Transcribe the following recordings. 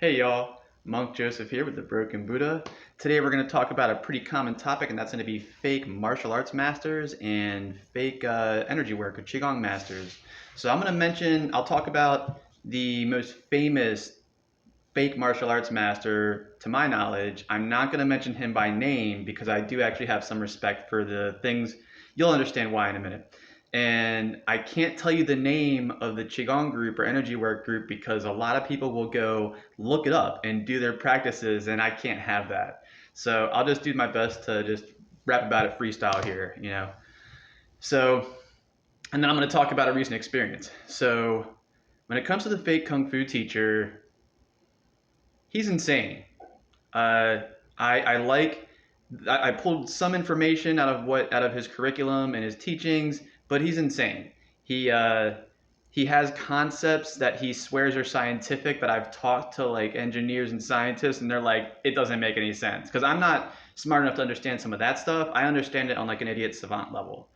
Hey y'all, Monk Joseph here with the Broken Buddha. Today we're going to talk about a pretty common topic, and that's going to be fake martial arts masters and fake energy work or Qigong masters. So I'll talk about the most famous fake martial arts master to my knowledge. I'm not going to mention him by name because I do actually have some respect for the things. You'll understand why in a minute. And I can't tell you the name of the Qigong group or energy work group because a lot of people will go look it up and do their practices, and I can't have that. So I'll just do my best to just rap about it freestyle here. So, and then I'm going to talk about a recent experience. So, when it comes to the fake kung fu teacher, he's insane. Uh, I like I pulled some information out of his curriculum and his teachings, but he's insane. He uh, he has concepts that he swears are scientific that I've talked to like engineers and scientists, and they're like, it doesn't make any sense because I'm not smart enough to understand some of that stuff. I understand it on like an idiot savant level.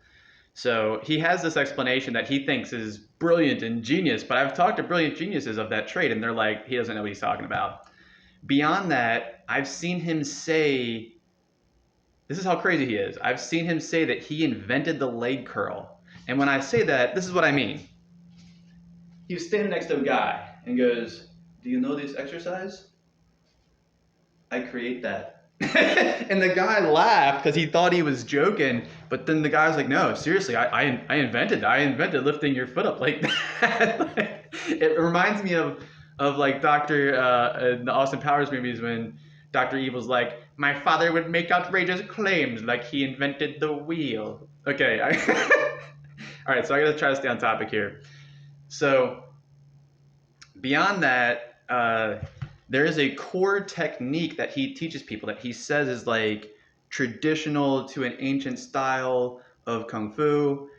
So he has this explanation that he thinks is brilliant and genius, but I've talked to brilliant geniuses of that trade, and they're like, he doesn't know what he's talking about. Beyond that, I've seen him say, this is how crazy he is. I've seen him say that he invented the leg curl. And when I say that, this is what I mean. He was standing next to a guy and goes, "Do you know this exercise? I create that." And the guy laughed because he thought he was joking, but then the guy was like, "No, seriously, I invented lifting your foot up like that." It reminds me of like Doctor in the Austin Powers movies when Doctor Evil's like, "My father would make outrageous claims like he invented the wheel." Okay, all right, so I gotta try to stay on topic here. So beyond that, there is a core technique that he teaches people that he says is like traditional to an ancient style of kung fu,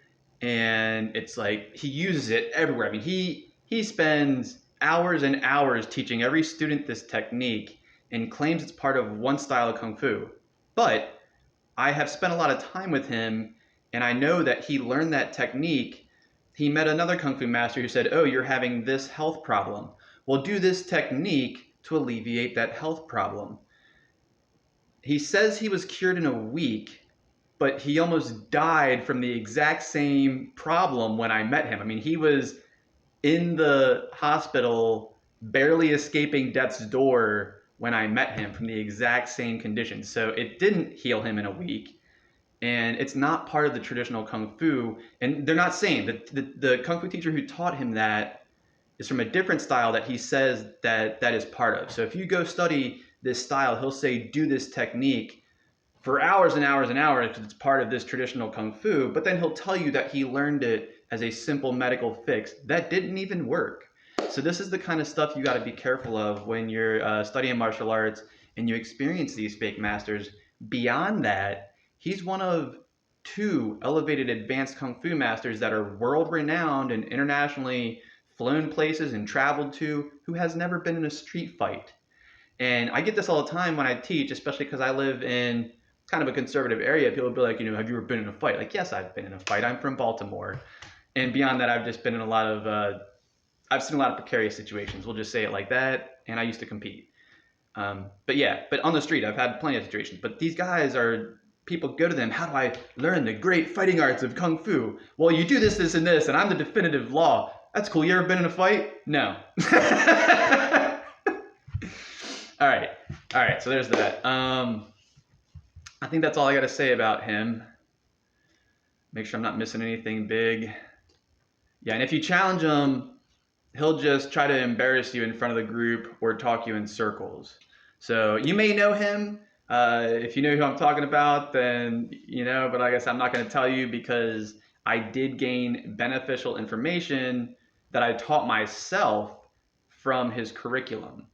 and it's like he uses it everywhere. I mean, he spends hours and hours teaching every student this technique and claims it's part of one style of kung fu. But I have spent a lot of time with him, and I know that he learned that technique. He met another kung fu master who said, "Oh, you're having this health problem. Well, do this technique to alleviate that health problem." He says he was cured in a week, but he almost died from the exact same problem when I met him. I mean, he was in the hospital, barely escaping death's door when I met him from the exact same condition. So it didn't heal him in a week, and it's not part of the traditional kung fu. And they're not saying that the kung fu teacher who taught him that is from a different style that he says that is part of. So if you go study this style, he'll say do this technique for hours and hours and hours because it's part of this traditional kung fu, but then he'll tell you that he learned it as a simple medical fix that didn't even work. So this is the kind of stuff you got to be careful of when you're studying martial arts and you experience these fake masters. Beyond that, he's one of two elevated advanced kung fu masters that are world renowned and internationally flown places and traveled to who has never been in a street fight. And I get this all the time when I teach, especially because I live in kind of a conservative area. People will be like, have you ever been in a fight? Like, yes, I've been in a fight. I'm from Baltimore. And beyond that, I've just been in I've seen a lot of precarious situations. We'll just say it like that. And I used to compete. But on the street, I've had plenty of situations. But these guys are, people go to them, how do I learn the great fighting arts of Kung Fu? Well, you do this, this, and this, and I'm the definitive law. That's cool. You ever been in a fight? No. All right. All right. So there's that. I think that's all I got to say about him. Make sure I'm not missing anything big. Yeah, and if you challenge him, he'll just try to embarrass you in front of the group or talk you in circles. So you may know him. If you know who I'm talking about, then but I guess I'm not going to tell you because I did gain beneficial information that I taught myself from his curriculum.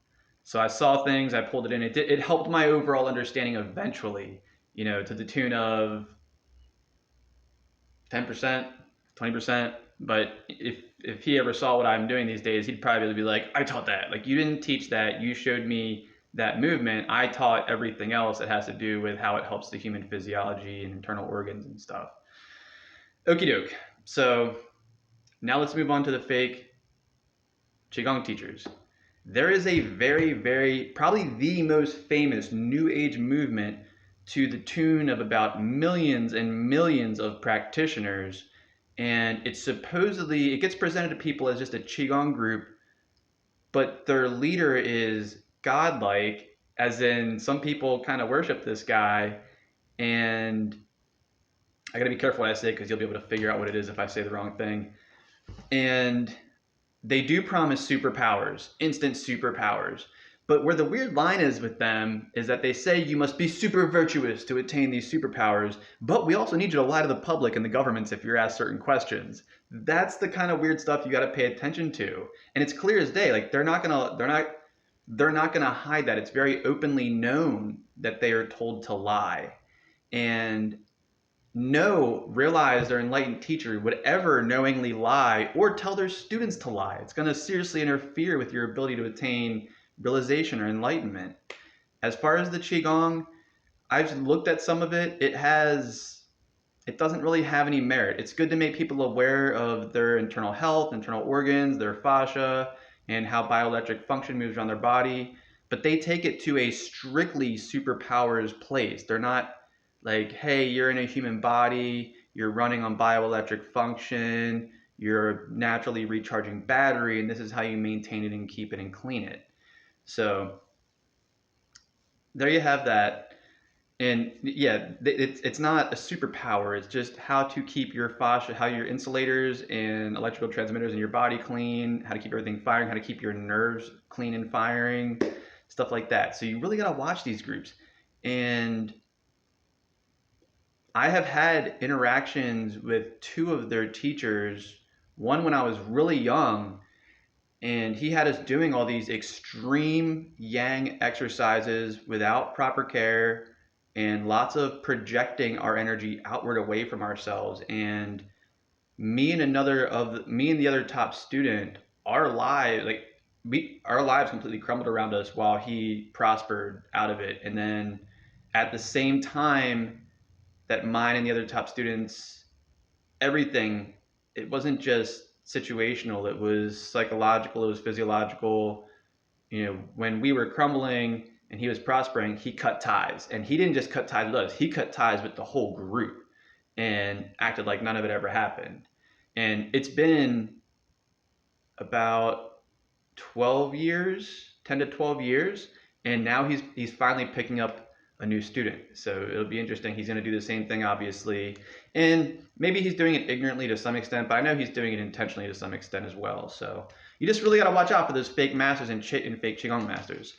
So I saw things, I pulled it in. It helped my overall understanding eventually, to the tune of 10%, 20%. But if he ever saw what I'm doing these days, he'd probably be like, I taught that. Like, you didn't teach that. You showed me that movement. I taught everything else that has to do with how it helps the human physiology and internal organs and stuff. Okie doke. So now let's move on to the fake Qigong teachers. There is a very, very, probably the most famous New Age movement to the tune of about millions and millions of practitioners. And it gets presented to people as just a Qigong group, but their leader is godlike, as in some people kind of worship this guy. And I gotta be careful what I say because you'll be able to figure out what it is if I say the wrong thing. And they do promise superpowers, instant superpowers. But where the weird line is with them is that they say you must be super virtuous to attain these superpowers, but we also need you to lie to the public and the governments if you're asked certain questions. That's the kind of weird stuff you got to pay attention to. And it's clear as day, like they're not going to hide that. It's very openly known that they are told to lie. And no realized or enlightened teacher would ever knowingly lie or tell their students to lie. It's going to seriously interfere with your ability to attain realization or enlightenment. As far as the Qigong, I've looked at some of it. It doesn't really have any merit. It's good to make people aware of their internal health, internal organs, their fascia, and how bioelectric function moves around their body. But they take it to a strictly superpowers place. They're not like, hey, you're in a human body, you're running on bioelectric function, you're a naturally recharging battery, and this is how you maintain it and keep it and clean it. So there you have that. And yeah, it's not a superpower. It's just how to keep your fascia, how your insulators and electrical transmitters in your body clean, how to keep everything firing, how to keep your nerves clean and firing, stuff like that. So you really got to watch these groups. And I have had interactions with two of their teachers, one when I was really young, and he had us doing all these extreme yang exercises without proper care and lots of projecting our energy outward away from ourselves. And me and the other top student, our lives completely crumbled around us while he prospered out of it. And then at the same time that mine and the other top students, everything, it wasn't just situational, it was psychological, it was physiological. You know, when we were crumbling and he was prospering, he cut ties. And he didn't just cut ties with us, he cut ties with the whole group and acted like none of it ever happened. And it's been about 12 years, 10 to 12 years, and now he's finally picking up a new student. So it'll be interesting. He's going to do the same thing, obviously. And maybe he's doing it ignorantly to some extent, but I know he's doing it intentionally to some extent as well. So you just really got to watch out for those fake masters and fake Qigong masters.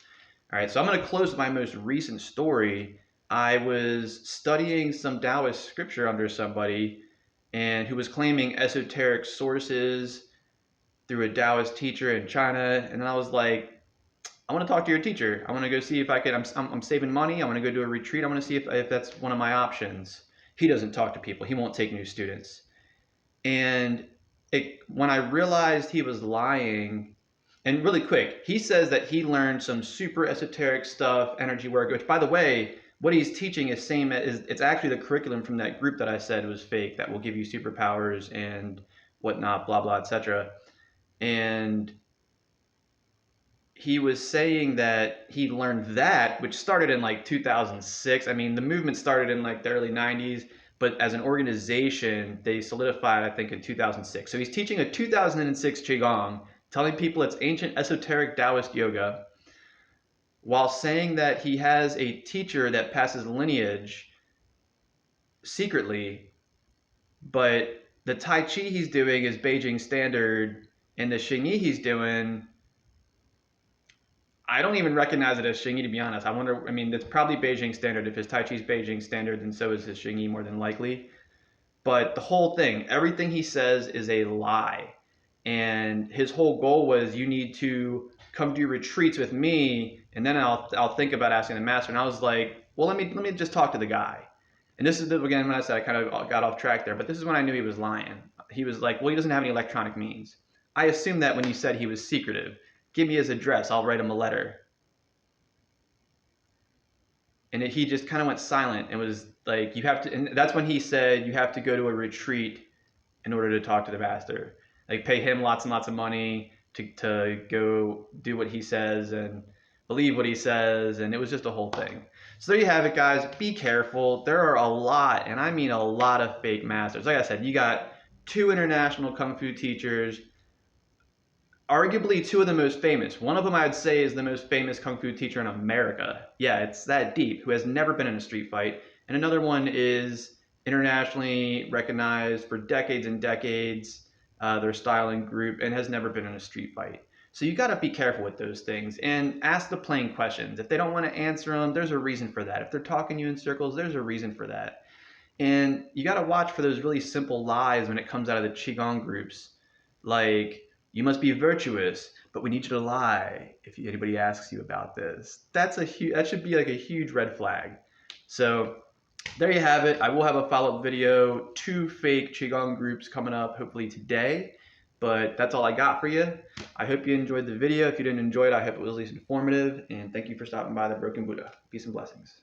All right, so I'm going to close with my most recent story. I was studying some Taoist scripture under somebody and who was claiming esoteric sources through a Taoist teacher in China. And then I was like, I want to talk to your teacher. I want to go see if I can. I'm saving money. I want to go do a retreat. I want to see if that's one of my options. He doesn't talk to people. He won't take new students. And when I realized he was lying, and really quick, he says that he learned some super esoteric stuff, energy work, which by the way, what he's teaching is same as it's actually the curriculum from that group that I said was fake that will give you superpowers and whatnot, blah, blah, etc. And he was saying that he learned that, which started in like 2006. I mean, the movement started in like the early 90s, but as an organization, they solidified, I think, in 2006. So he's teaching a 2006 Qigong, telling people it's ancient esoteric Taoist yoga, while saying that he has a teacher that passes lineage secretly, but the Tai Chi he's doing is Beijing Standard, and the Xingyi he's doing, I don't even recognize it as Xingyi, to be honest. I mean, it's probably Beijing Standard. If his Tai Chi's Beijing Standard, then so is his Xingyi more than likely. But the whole thing, everything he says is a lie. And his whole goal was, you need to come do retreats with me, and then I'll think about asking the master. And I was like, well, let me just talk to the guy. And this is again when I said I kind of got off track there, but this is when I knew he was lying. He was like, well, he doesn't have any electronic means. I assumed that when he said he was secretive. Give me his address, I'll write him a letter. And he just kind of went silent and was like, you have to, and that's when he said, you have to go to a retreat in order to talk to the master. Like, pay him lots and lots of money, to go do what he says and believe what he says, and it was just a whole thing. So there you have it, guys. Be careful. There are a lot, and I mean a lot of fake masters. Like I said, you got 2 international kung fu teachers, arguably 2 of the most famous. One of them I'd say is the most famous kung fu teacher in America. Yeah, it's that deep, who has never been in a street fight. And another one is internationally recognized for decades and decades, their styling group, and has never been in a street fight. So you got to be careful with those things and ask the plain questions. If they don't want to answer them, there's a reason for that. If they're talking to you in circles, there's a reason for that. And you got to watch for those really simple lies when it comes out of the Qigong groups. Like, you must be virtuous, but we need you to lie if anybody asks you about this. That should be like a huge red flag. So there you have it. I will have a follow-up video, 2 fake Qigong groups coming up hopefully today. But that's all I got for you. I hope you enjoyed the video. If you didn't enjoy it, I hope it was at least informative. And thank you for stopping by the Broken Buddha. Peace and blessings.